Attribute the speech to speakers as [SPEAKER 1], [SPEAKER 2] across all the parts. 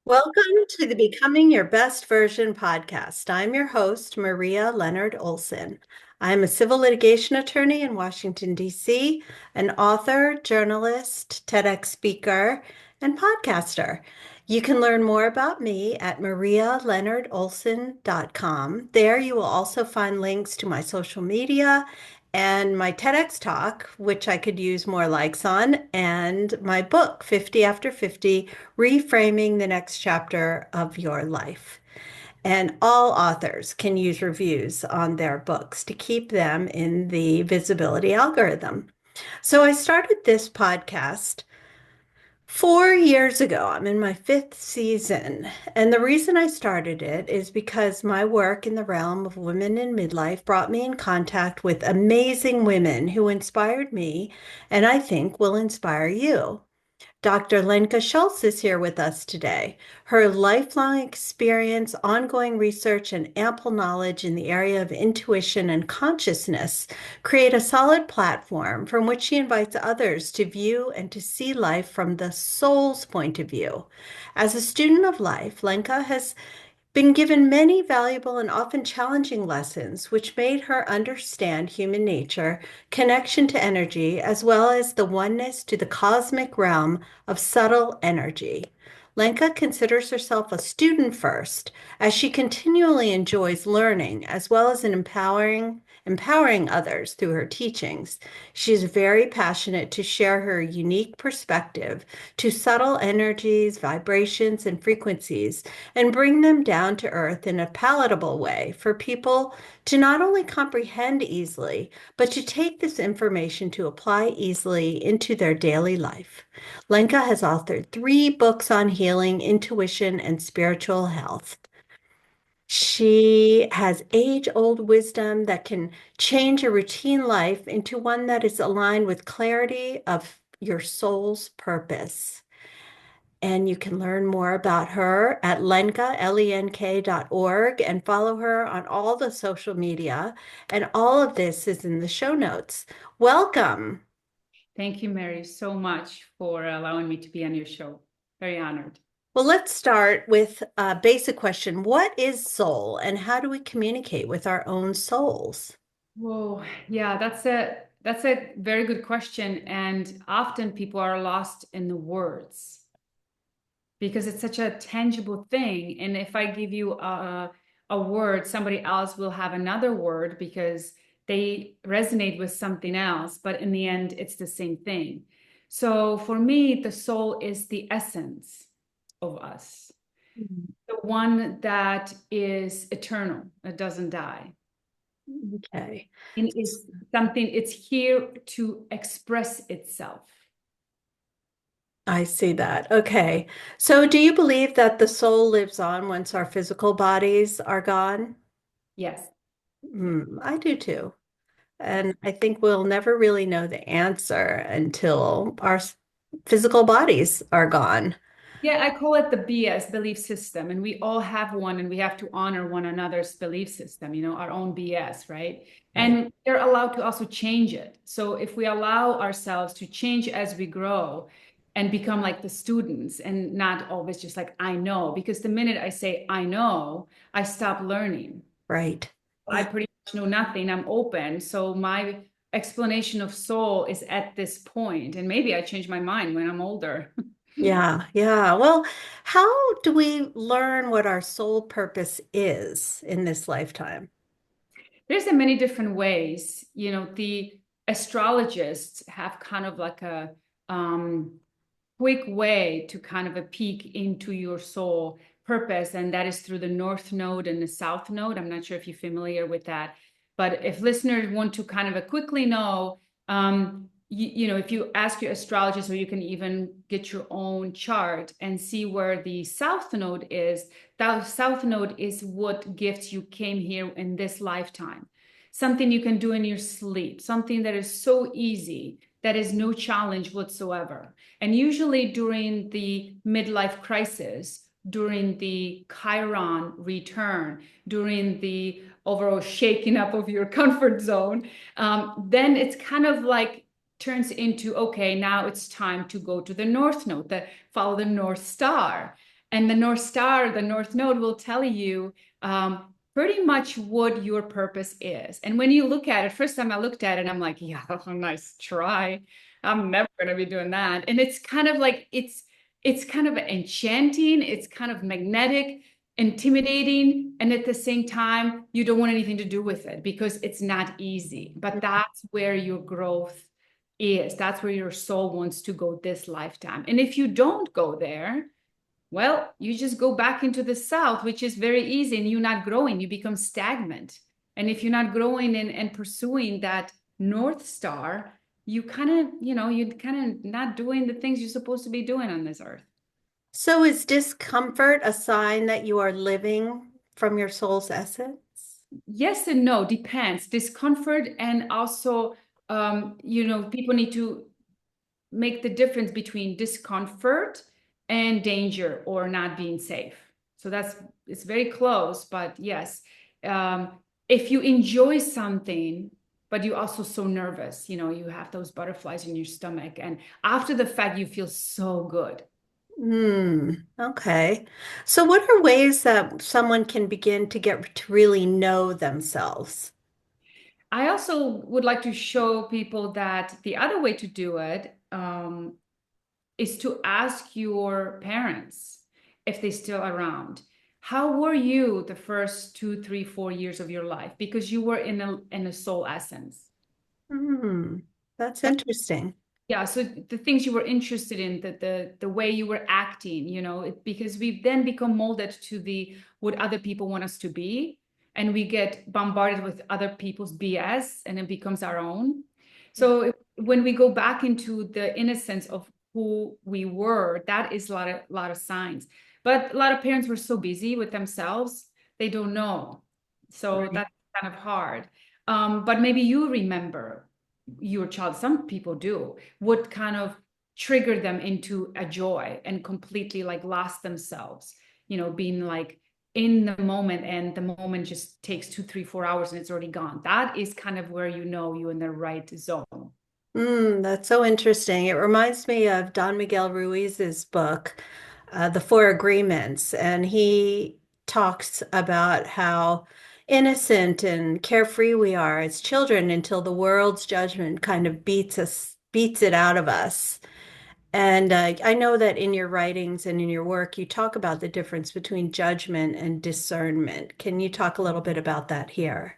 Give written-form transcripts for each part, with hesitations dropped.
[SPEAKER 1] Welcome to the Becoming Your Best Version podcast. I'm your host, Maria Leonard Olson. I'm a civil litigation attorney in Washington, D.C., an author, journalist, TEDx speaker, and podcaster. You can learn more about me at marialeonardolson.com. There you will also find links to my social media and my TEDx talk, which I could use more likes on, and my book, 50 After 50, Reframing the Next Chapter of Your Life. And all authors can use reviews on their books to keep them in the visibility algorithm. So I started this podcast 4 years ago. I'm in my fifth season. And the reason I started it is because my work in the realm of women in midlife brought me in contact with amazing women who inspired me and I think will inspire you. Dr. Lenka Schulze is here with us today. Her lifelong experience, ongoing research, and ample knowledge in the area of intuition and consciousness create a solid platform from which she invites others to view and to see life from the soul's point of view. As a student of life, Lenka has been given many valuable and often challenging lessons, which made her understand human nature, connection to energy, as well as the oneness to the cosmic realm of subtle energy. Lenka considers herself a student first, as she continually enjoys learning as well as empowering others through her teachings. She is very passionate to share her unique perspective to subtle energies, vibrations, and frequencies and bring them down to earth in a palatable way for people to not only comprehend easily, but to take this information to apply easily into their daily life. Lenka has authored 3 books on healing, intuition, and spiritual health. She has age-old wisdom that can change a routine life into one that is aligned with clarity of your soul's purpose. And you can learn more about her at lenk.org and follow her on all the social media. And all of this is in the show notes. Welcome.
[SPEAKER 2] Thank you, Mary, so much for allowing me to be on your show. Very honored.
[SPEAKER 1] Well, let's start with a basic question. What is soul and how do we communicate with our own souls?
[SPEAKER 2] Whoa, yeah, that's a very good question. And often people are lost in the words because it's such a tangible thing. And if I give you a word, somebody else will have another word because they resonate with something else. But in the end, it's the same thing. So for me, the soul is the essence of us, the one that is eternal, it doesn't die.
[SPEAKER 1] Okay.
[SPEAKER 2] And it's something, it's here to express itself.
[SPEAKER 1] I see that. Okay. So do you believe that the soul lives on once our physical bodies are gone?
[SPEAKER 2] Yes.
[SPEAKER 1] I do too. And I think we'll never really know the answer until our physical bodies are gone.
[SPEAKER 2] Yeah, I call it the BS, belief system. And we all have one, and we have to honor one another's belief system, our own BS, right?
[SPEAKER 1] Right.
[SPEAKER 2] And they're allowed to also change it. So if we allow ourselves to change as we grow and become like the students and not always just like, I know, because the minute I say, I know, I stop learning.
[SPEAKER 1] Right.
[SPEAKER 2] I pretty much know nothing. I'm open. So my explanation of soul is at this point, and maybe I change my mind when I'm older.
[SPEAKER 1] Yeah. Yeah. Well, how do we learn what our soul purpose is in this lifetime?
[SPEAKER 2] There's a many different ways. The astrologists have kind of like a quick way to kind of a peek into your soul purpose, and that is through the North Node and the South Node. I'm not sure if you're familiar with that, but if listeners want to kind of a quickly know, if you ask your astrologist, or you can even get your own chart and see where the South Node is. That South Node is what gifts you came here in this lifetime. Something you can do in your sleep, something that is so easy, that is no challenge whatsoever. And usually during the midlife crisis, during the Chiron return, during the overall shaking up of your comfort zone, then it's kind of like turns into, okay, now it's time to go to the North Node, follow the North Star. And the North Star, the North Node will tell you pretty much what your purpose is. And when you look at it, first time I looked at it, I'm like, yeah, nice try. I'm never going to be doing that. And it's kind of like, it's kind of enchanting. It's kind of magnetic, intimidating. And at the same time, you don't want anything to do with it because it's not easy. But that's where your growth is. That's where your soul wants to go this lifetime. And if you don't go there, well, you just go back into the south, which is very easy, and you're not growing, you become stagnant. And if you're not growing and pursuing that North Star, you kind of, you're kind of not doing the things you're supposed to be doing on this earth.
[SPEAKER 1] So is discomfort a sign that you are living from your soul's essence?
[SPEAKER 2] Yes and no, depends. Discomfort and also, people need to make the difference between discomfort and danger or not being safe. So it's very close, but yes. Um, if you enjoy something, but you're also so nervous, you have those butterflies in your stomach, and after the fact, you feel so good.
[SPEAKER 1] Okay. So what are ways that someone can begin to get to really know themselves?
[SPEAKER 2] I also would like to show people that the other way to do it is to ask your parents if they're still around. How were you the first 2, 3, 4 years of your life? Because you were in a soul essence.
[SPEAKER 1] Hmm, that's interesting.
[SPEAKER 2] Yeah, so the things you were interested in, the way you were acting, because we then become molded to the what other people want us to be, and we get bombarded with other people's BS, and it becomes our own. So when we go back into the innocence of who we were, that is a lot of signs. But a lot of parents were so busy with themselves, they don't know. So
[SPEAKER 1] Right.
[SPEAKER 2] that's kind of hard. But maybe you remember your child, some people do, would kind of trigger them into a joy and completely like lost themselves, being like in the moment, and the moment just takes 2, 3, 4 hours and it's already gone. That is kind of where you're in the right zone.
[SPEAKER 1] That's so interesting. It reminds me of Don Miguel Ruiz's book, The Four Agreements, and he talks about how innocent and carefree we are as children until the world's judgment kind of beats it out of us. And I know that in your writings and in your work, you talk about the difference between judgment and discernment. Can you talk a little bit about that here?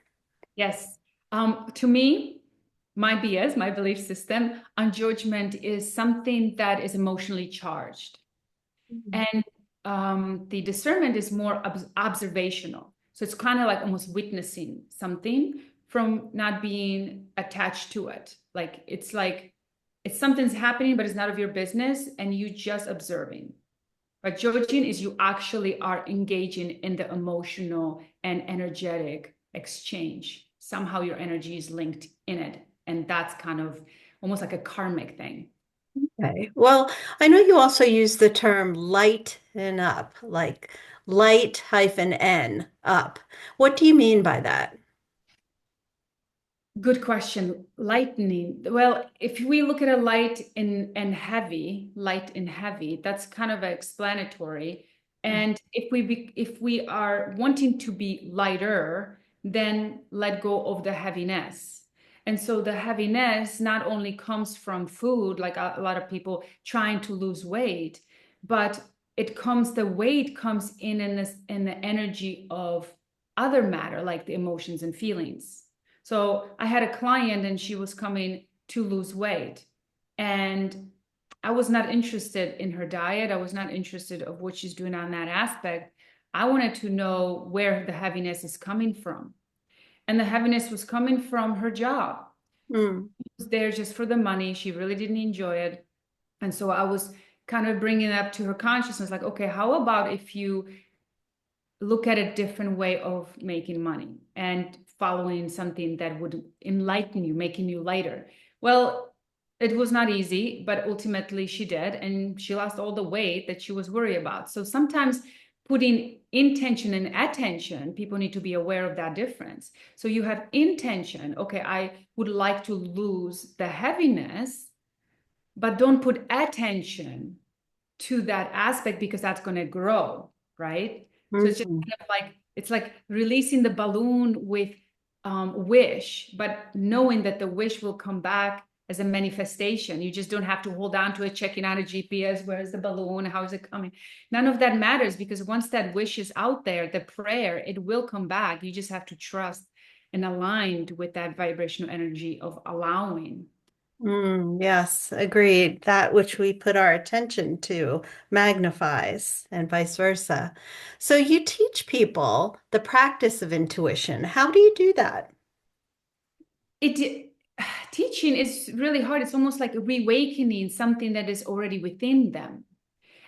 [SPEAKER 2] Yes. To me, my BS, my belief system on judgment is something that is emotionally charged. And the discernment is more observational. So it's kind of like almost witnessing something from not being attached to it. Like it's something's happening, but it's not of your business, and you just observing. But judging is you actually are engaging in the emotional and energetic exchange. Somehow your energy is linked in it. And that's kind of almost like a karmic thing.
[SPEAKER 1] Okay. Well, I know you also use the term lighten up, like light hyphen N up. What do you mean by that?
[SPEAKER 2] Good question. Lightning. Well, if we look at a light in and heavy, light and heavy, that's kind of explanatory. And if we are wanting to be lighter, then let go of the heaviness. And so the heaviness not only comes from food, like a lot of people trying to lose weight, but the weight comes in the energy of other matter, like the emotions and feelings. So I had a client and she was coming to lose weight. And I was not interested in her diet. I was not interested of what she's doing on that aspect. I wanted to know where the heaviness is coming from. And the heaviness was coming from her job.
[SPEAKER 1] Mm,
[SPEAKER 2] She was there just for the money. She really didn't enjoy it. And so I was kind of bringing it up to her consciousness, like, okay, how about if you look at a different way of making money and following something that would enlighten you, making you lighter? Well, it was not easy, but ultimately she did, and she lost all the weight that she was worried about. So sometimes putting intention and attention, people need to be aware of that difference. So you have intention, okay, I would like to lose the heaviness, but don't put attention to that aspect because that's going to grow, right? So it's just
[SPEAKER 1] Mhm.
[SPEAKER 2] kind of like it's like releasing the balloon with wish, but knowing that the wish will come back as a manifestation. You just don't have to hold on to it, checking out a GPS. Where is the balloon? How is it coming? None of that matters because once that wish is out there, the prayer, it will come back. You just have to trust and aligned with that vibrational energy of allowing.
[SPEAKER 1] Yes, agreed. That which we put our attention to magnifies and vice versa. So you teach people the practice of intuition. How do you do that?
[SPEAKER 2] It teaching is really hard. It's almost like reawakening something that is already within them.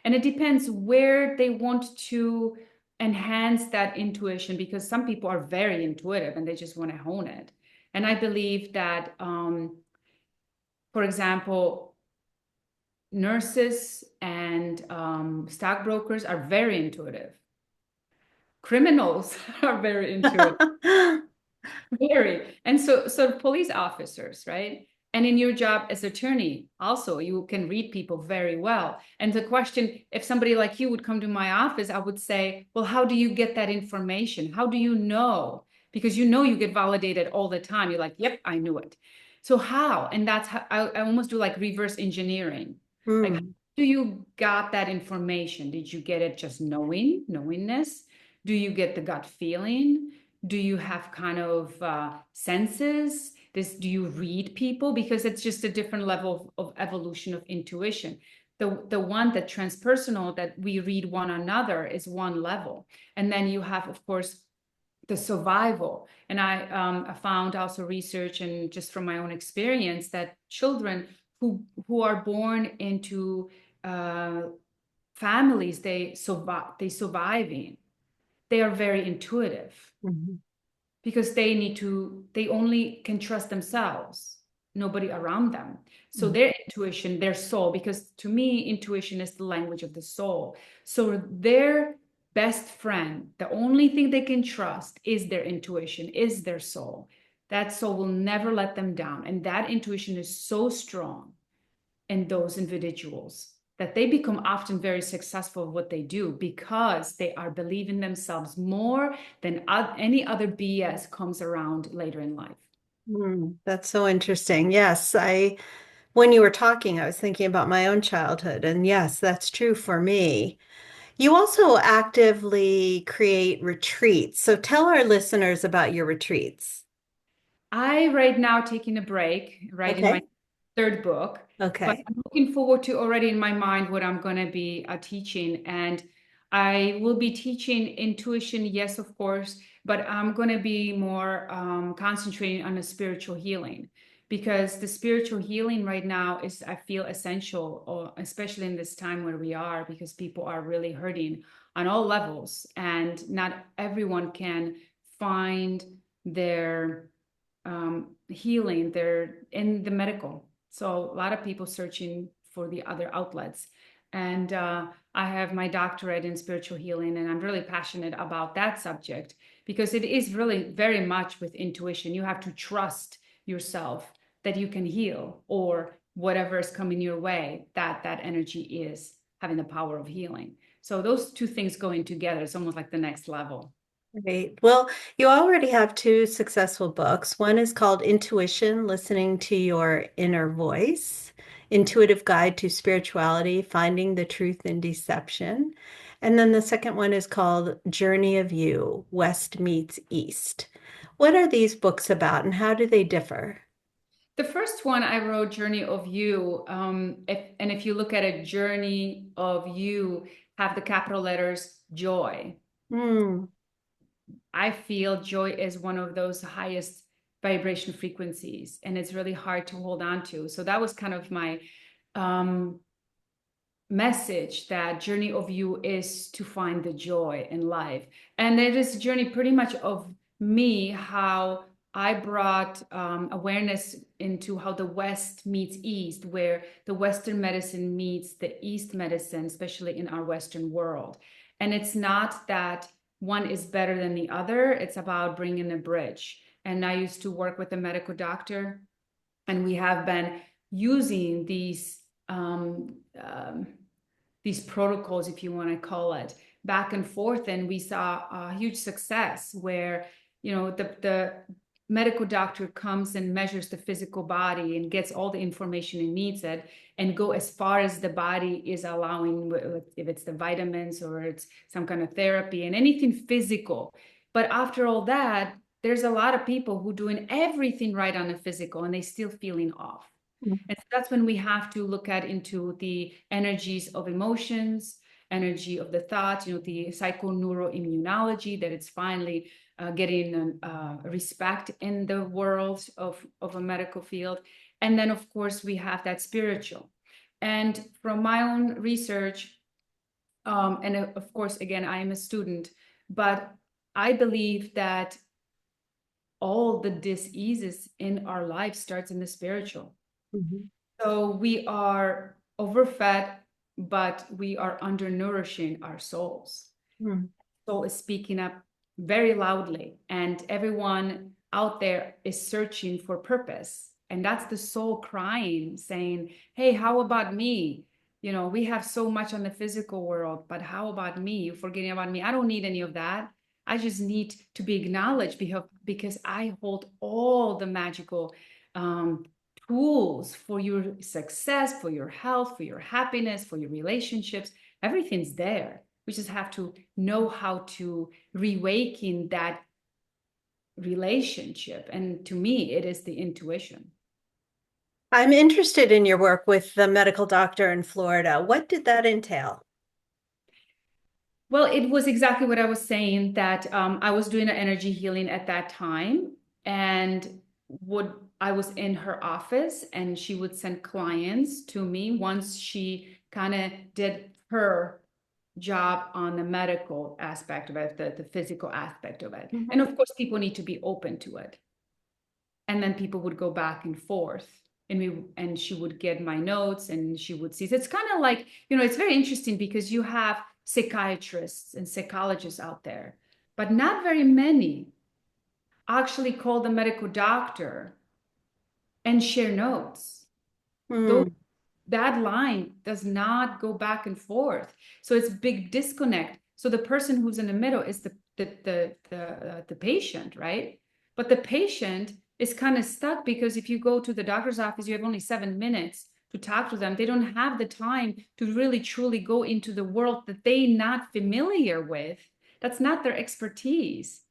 [SPEAKER 2] And it depends where they want to enhance that intuition because some people are very intuitive and they just want to hone it. And I believe that, for example, nurses and stockbrokers are very intuitive. Criminals are very intuitive. Very. And so police officers, right? And in your job as attorney, also you can read people very well. And the question, if somebody like you would come to my office, I would say, well, how do you get that information? How do you know? Because you know you get validated all the time. You're like, yep, I knew it. So how? And that's how I almost do like reverse engineering. Like, how
[SPEAKER 1] Hmm.
[SPEAKER 2] do you got that information? Did you get it just knowingness? Do you get the gut feeling? Do you have kind of senses? Do you read people? Because it's just a different level of evolution of intuition. The one that transpersonal that we read one another is one level. And then you have, of course, the survival. And I found also research and just from my own experience that children who are born into uh, families they surviving, they are very intuitive
[SPEAKER 1] Hmm.
[SPEAKER 2] because they only can trust themselves, nobody around them. So their intuition, their soul, because to me intuition is the language of the soul, so their best friend, the only thing they can trust is their intuition, is their soul. That soul will never let them down, and that intuition is so strong in those individuals that they become often very successful at what they do because they are believing themselves more than any other BS comes around later in life.
[SPEAKER 1] That's so interesting. Yes, when you were talking, I was thinking about my own childhood, and yes, that's true for me. You also actively create retreats. So tell our listeners about your retreats.
[SPEAKER 2] I right now taking a break, writing my
[SPEAKER 1] Okay.
[SPEAKER 2] third book, but
[SPEAKER 1] Okay.
[SPEAKER 2] I'm looking forward to already in my mind what I'm going to be teaching. And I will be teaching intuition, yes, of course, but I'm going to be more concentrating on the spiritual healing because the spiritual healing right now is, I feel, essential, or especially in this time where we are, because people are really hurting on all levels, and not everyone can find their healing. They're in the medical. So a lot of people searching for the other outlets. And I have my doctorate in spiritual healing, and I'm really passionate about that subject because it is really very much with intuition. You have to trust yourself that you can heal, or whatever is coming your way, that that energy is having the power of healing. So those two things going together, it's almost like the next level.
[SPEAKER 1] Great. Well, you already have two successful books. One is called Intuition, Listening to Your Inner Voice, Intuitive Guide to Spirituality, Finding the Truth in Deception. And then the second one is called Journey of You, West Meets East. What are these books about and how do they differ?
[SPEAKER 2] The first one I wrote, Journey of You. If you look at a Journey of You, have the capital letters joy.
[SPEAKER 1] Hmm.
[SPEAKER 2] I feel joy is one of those highest vibration frequencies, and it's really hard to hold on to. So that was kind of my um, message, that journey of you is to find the joy in life. And it is a journey pretty much of me, how I brought awareness into how the West meets East, where the Western medicine meets the East medicine, especially in our Western world. And it's not that one is better than the other, it's about bringing a bridge. And I used to work with a medical doctor, and we have been using these these protocols, if you want to call it, back and forth. And we saw a huge success where, the medical doctor comes and measures the physical body and gets all the information it needs it and go as far as the body is allowing, if it's the vitamins or it's some kind of therapy and anything physical. But after all that, there's a lot of people who doing everything right on the physical and they still feeling off. And so that's when we have to look at into the energies of emotions, energy of the thoughts, the psychoneuroimmunology, that it's finally getting respect in the world of a medical field. And then, of course, we have that spiritual. And from my own research, and of course, again, I am a student, but I believe that all the diseases in our life starts in the spiritual.
[SPEAKER 1] Mhm.
[SPEAKER 2] So we are overfed, but we are undernourishing our souls.
[SPEAKER 1] Mm.
[SPEAKER 2] Soul is speaking up very loudly, and everyone out there is searching for purpose. And that's the soul crying, saying, hey, how about me? We have so much on the physical world, but how about me? You're forgetting about me. I don't need any of that. I just need to be acknowledged because I hold all the magical um, tools for your success, for your health, for your happiness, for your relationships. Everything's there. We just have to know how to reawaken that relationship. And to me, it is the intuition.
[SPEAKER 1] I'm interested in your work with the medical doctor in Florida. What did that entail?
[SPEAKER 2] Well, it was exactly what I was saying, that I was doing an energy healing at that time. And would I was in her office and she would send clients to me once she kind of did her job on the medical aspect of it, the physical aspect of it. And
[SPEAKER 1] Mhm.
[SPEAKER 2] of course, people need to be open to it. And then people would go back and forth. And she would get my notes and she would see. So it's kind of like, it's very interesting because you have psychiatrists and psychologists out there, but not very many actually call the medical doctor and share notes. Those
[SPEAKER 1] Mm.
[SPEAKER 2] That line does not go back and forth. So it's big disconnect. So the person who's in the middle is the patient, right? But the patient is kind of stuck because if you go to the doctor's office, you have only 7 minutes to talk to them. They don't have the time to really truly go into the world that they're not familiar with. That's not their expertise.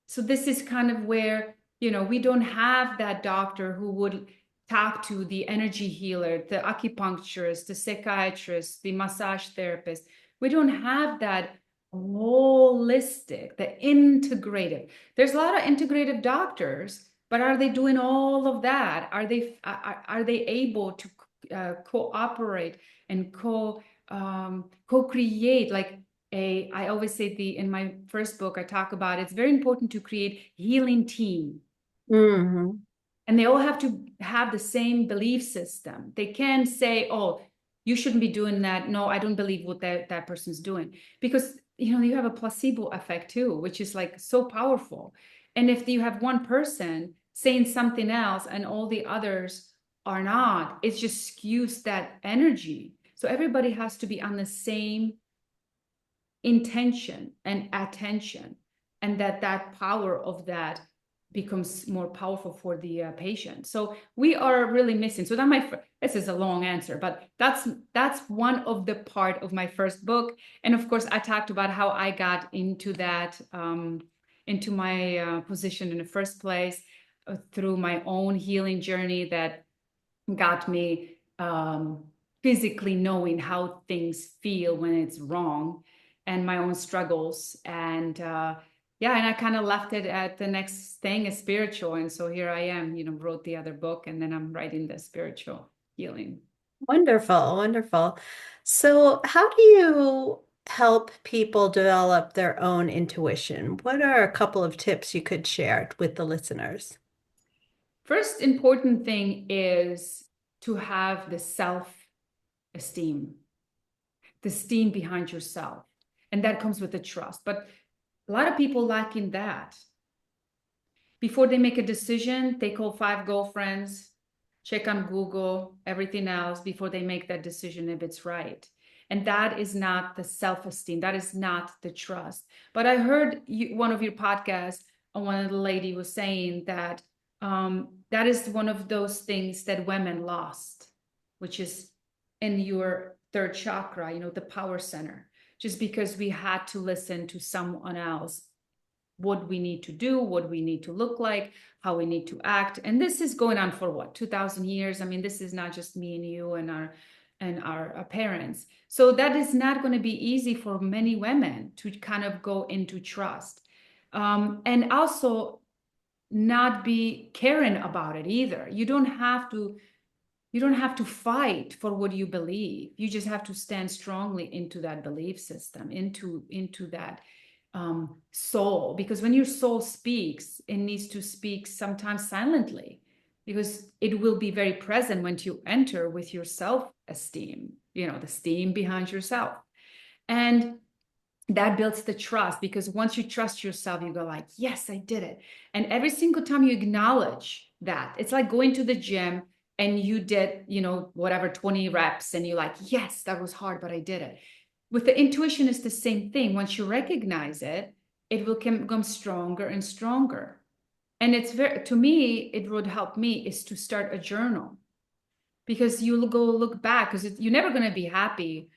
[SPEAKER 2] So this is kind of where, we don't have that doctor who would talk to the energy healer, the acupuncturist, the psychiatrist, the massage therapist. We don't have that holistic, the integrative. There's a lot of integrative doctors, but are they doing all of that? Are they able to cooperate and co-create, like I always say, in my first book I talk about it's very important to create healing team,
[SPEAKER 1] Mhm.
[SPEAKER 2] and they all have to have the same belief system. They can't say, oh, you shouldn't be doing that. No, I don't believe what that person's doing, because you have a placebo effect too, which is like so powerful. And if you have one person saying something else and all the others are not, it just skews that energy. So everybody has to be on the same intention and attention, and that power of that becomes more powerful for the patient. So we are really missing. So that this is a long answer, but that's one of the part of my first book. And of course I talked about how I got into that into my position in the first place, through my own healing journey that got me physically knowing how things feel when it's wrong, and my own struggles. And yeah, and I kind of left it at the next thing is spiritual. And so here I am, wrote the other book, and then I'm writing the spiritual healing.
[SPEAKER 1] Wonderful, wonderful. So, how do you help people develop their own intuition? What are a couple of tips you could share with the listeners?
[SPEAKER 2] First important thing is to have the self-esteem, the esteem behind yourself. And that comes with the trust. But a lot of people lacking that. Before they make a decision, they call 5 girlfriends, check on Google, everything else before they make that decision if it's right. And that is not the self-esteem. That is not the trust. But I heard one of your podcasts, one of the lady was saying that that is one of those things that women lost, which is in your third chakra, the power center, just because we had to listen to someone else, what we need to do, what we need to look like, how we need to act. And this is going on for what, 2000 years? I mean, this is not just me and you and our parents. So that is not going to be easy for many women to kind of go into trust. And also not be caring about it either. You don't have to fight for what you believe. You just have to stand strongly into that belief system, into that soul. Because when your soul speaks, it needs to speak sometimes silently, because it will be very present when you enter with your self-esteem, the steam behind yourself. And that builds the trust, because once you trust yourself, you go like, yes, I did it. And every single time you acknowledge that, it's like going to the gym and you did, whatever, 20 reps, and you're like, yes, that was hard, but I did it. With the intuition, it's the same thing. Once you recognize it, it will become stronger and stronger. And to me, it would help me is to start a journal, because you'll go look back, because you're never going to be happy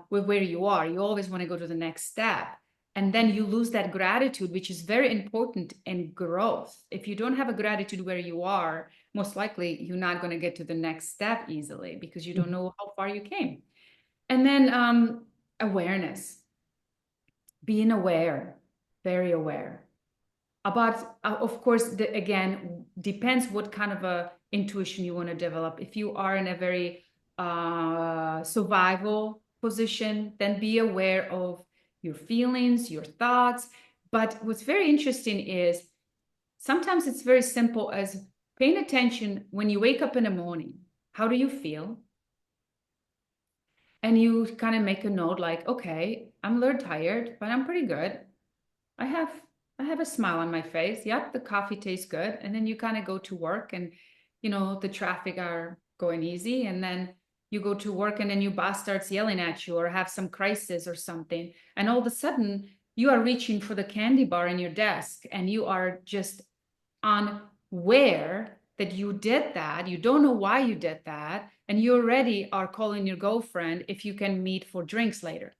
[SPEAKER 2] with where you are. You always want to go to the next step. And then you lose that gratitude, which is very important in growth. If you don't have a gratitude where you are, most likely you're not going to get to the next step easily, because you don't know how far you came. And then awareness, being aware, very aware about, of course, again, depends what kind of a intuition you want to develop. If you are in a very survival position, then be aware of your feelings, your thoughts. But what's very interesting is sometimes it's very simple as paying attention when you wake up in the morning. How do you feel? And you kind of make a note like, okay, I'm a little tired, but I'm pretty good. I have I have a smile on my face. Yep, the coffee tastes good. And then you kind of go to work, and the traffic are going easy, and then you go to work, and then your boss starts yelling at you or have some crisis or something. And all of a sudden you are reaching for the candy bar in your desk, and you are just unaware that you did that. You don't know why you did that. And you already are calling your girlfriend if you can meet for drinks later.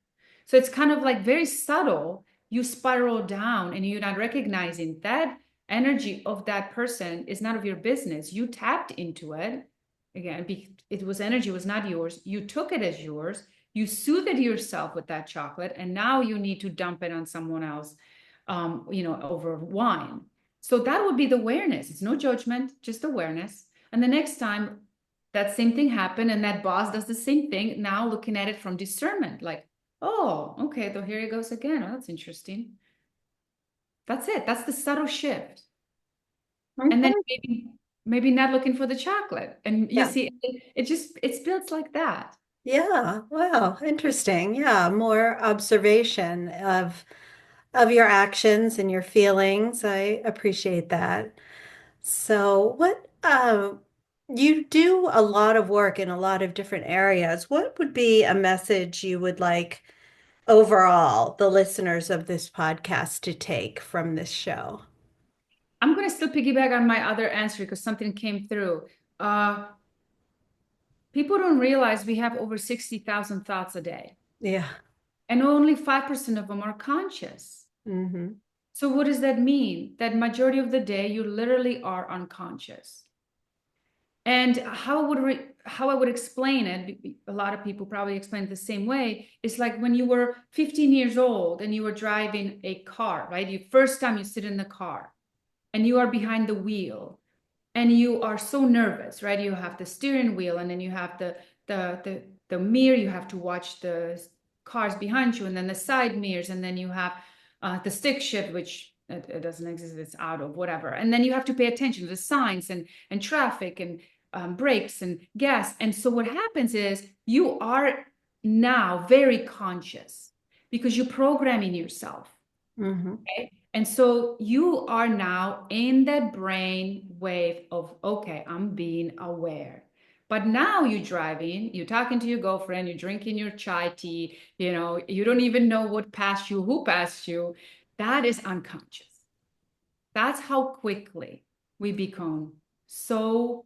[SPEAKER 2] So it's kind of like very subtle. You spiral down and you're not recognizing that energy of that person is none of your business. You tapped into it. Again, it was energy, was not yours. You took it as yours. You soothed yourself with that chocolate, and now you need to dump it on someone else, over wine. So that would be the awareness. It's no judgment, just awareness. And the next time that same thing happened and that boss does the same thing, now looking at it from discernment, like, oh, okay, so here he goes again. Oh, that's interesting. That's it. That's the subtle shift. And then
[SPEAKER 1] Okay.
[SPEAKER 2] maybe not looking for the chocolate. And you
[SPEAKER 1] Yeah.
[SPEAKER 2] see, it's built like that.
[SPEAKER 1] Yeah. Wow. Interesting. Yeah. More observation of your actions and your feelings. I appreciate that. So, you do a lot of work in a lot of different areas. What would be a message you would like overall the listeners of this podcast to take from this show?
[SPEAKER 2] I'm going to still piggyback on my other answer because something came through. Uh, People don't realize we have over 60,000 thoughts a day,
[SPEAKER 1] Yeah.
[SPEAKER 2] and only 5% of them are conscious.
[SPEAKER 1] Hmm.
[SPEAKER 2] So what does that mean? That majority of the day you literally are unconscious. And how I would explain it, a lot of people probably explain it the same way. It's like when you were 15 years old and you were driving a car, right? You first time you sit in the car and you are behind the wheel and you are so nervous, right? You have the steering wheel, and then you have the mirror. You have to watch the cars behind you, and then the side mirrors, and then you have the stick shift, which it doesn't exist. It's out of whatever, and then you have to pay attention to the signs and traffic and brakes and gas. And so what happens is you are now very conscious because you're programming yourself.
[SPEAKER 1] Hmm.
[SPEAKER 2] Okay. And so you are now in that brain wave of, okay, I'm being aware. But now you're driving, you're talking to your girlfriend, you're drinking your chai tea, you don't even know what passed you, who passed you. That is unconscious. That's how quickly we become so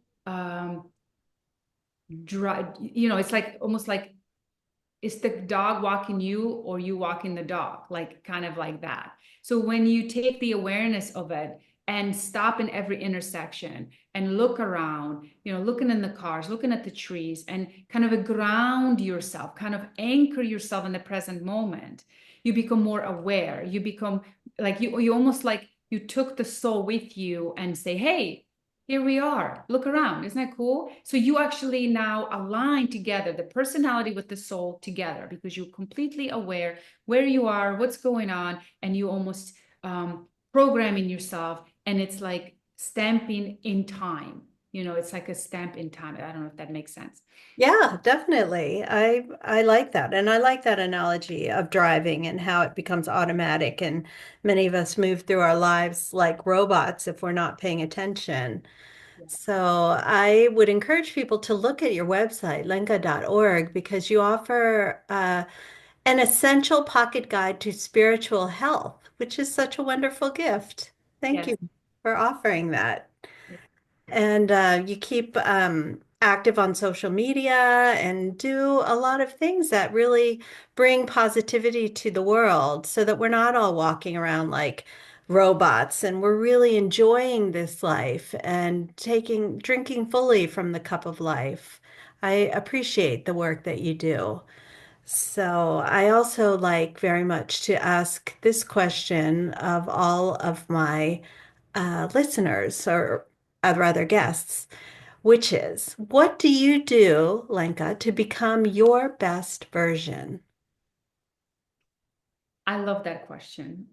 [SPEAKER 2] dry. It's like almost like it's the dog walking you or you walking the dog, like kind of like that. So when you take the awareness of it and stop in every intersection and look around, looking in the cars, looking at the trees, and kind of ground yourself, kind of anchor yourself in the present moment, you become more aware. You become like you almost like you took the soul with you and say, hey, here we are. Look around. Isn't that cool? So you actually now align together the personality with the soul together because you're completely aware where you are, what's going on, and you almost programming yourself. And it's like stamping in time. It's like a stamp in time. I don't know if that makes sense.
[SPEAKER 1] Yeah, definitely. I like that. And I like that analogy of driving and how it becomes automatic and many of us move through our lives like robots if we're not paying attention.
[SPEAKER 2] Yeah.
[SPEAKER 1] So I would encourage people to look at your website, lenka.org, because you offer an essential pocket guide to spiritual health, which is such a wonderful gift. Thank
[SPEAKER 2] Yes.
[SPEAKER 1] you for offering that. And you keep active on social media and do a lot of things that really bring positivity to the world so that we're not all walking around like robots and we're really enjoying this life and drinking fully from the cup of life. I appreciate the work that you do. So I also like very much to ask this question of all of my listeners, or rather guests, which is, what do you do, Lenka, to become your best version?
[SPEAKER 2] I love that question.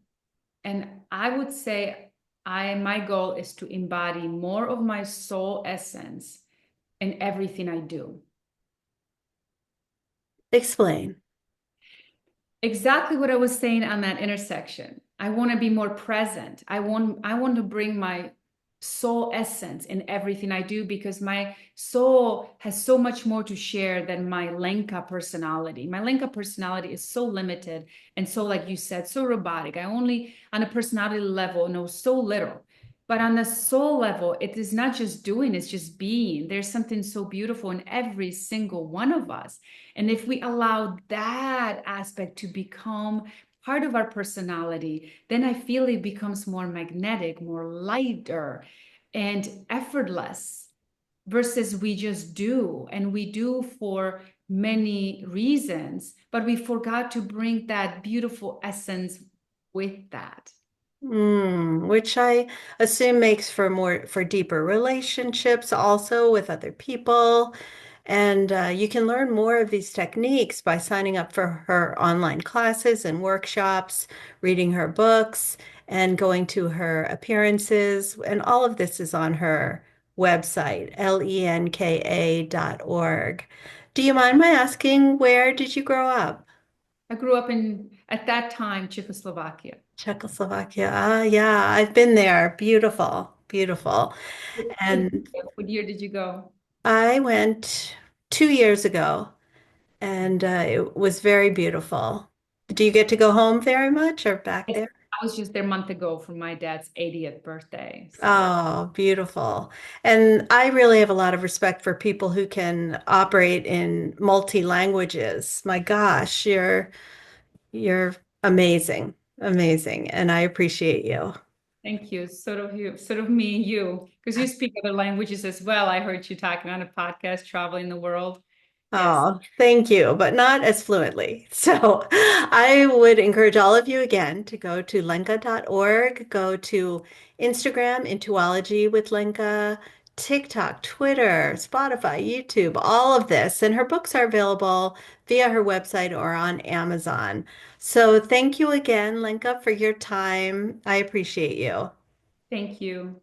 [SPEAKER 2] And I would say my goal is to embody more of my soul essence in everything I do.
[SPEAKER 1] Explain.
[SPEAKER 2] Exactly what I was saying on that intersection. I want to be more present. I want to bring my soul essence in everything I do because my soul has so much more to share than my Lenka personality. My Lenka personality is so limited and so, like you said, so robotic. I only on a personality level know so little. But on the soul level, it is not just doing, it's just being. There's something so beautiful in every single one of us. And if we allow that aspect to become part of our personality, then I feel it becomes more magnetic, more lighter, and effortless versus we just do. And we do for many reasons, but we forgot to bring that beautiful essence with that.
[SPEAKER 1] Which I assume makes for deeper relationships also with other people. And you can learn more of these techniques by signing up for her online classes and workshops, reading her books, and going to her appearances. And all of this is on her website, lenka.org. Do you mind my asking, where did you grow up?
[SPEAKER 2] I grew up in, at that time, Czechoslovakia.
[SPEAKER 1] Czechoslovakia. Ah, yeah, I've been there. Beautiful, beautiful. And
[SPEAKER 2] What year did you go?
[SPEAKER 1] I went 2 years ago, and it was very beautiful. Do you get to go home very much or back
[SPEAKER 2] Yes,
[SPEAKER 1] there?
[SPEAKER 2] I was just there a month ago for my dad's 80th birthday. So
[SPEAKER 1] Oh, beautiful. And I really have a lot of respect for people who can operate in multi languages. My gosh, you're amazing, amazing, and I appreciate you.
[SPEAKER 2] thank you. Sort of you, sort of me and you, because you speak other languages as well. I heard you talking on a podcast, traveling the world. Yes.
[SPEAKER 1] Oh, thank you, but not as fluently. So I would encourage all of you again to go to lenka.org, go to Instagram, Intuology with Lenka, TikTok, Twitter, Spotify, YouTube, all of this. And her books are available via her website or on Amazon. So thank you again, Lenka, for your time. I appreciate you.
[SPEAKER 2] Thank you.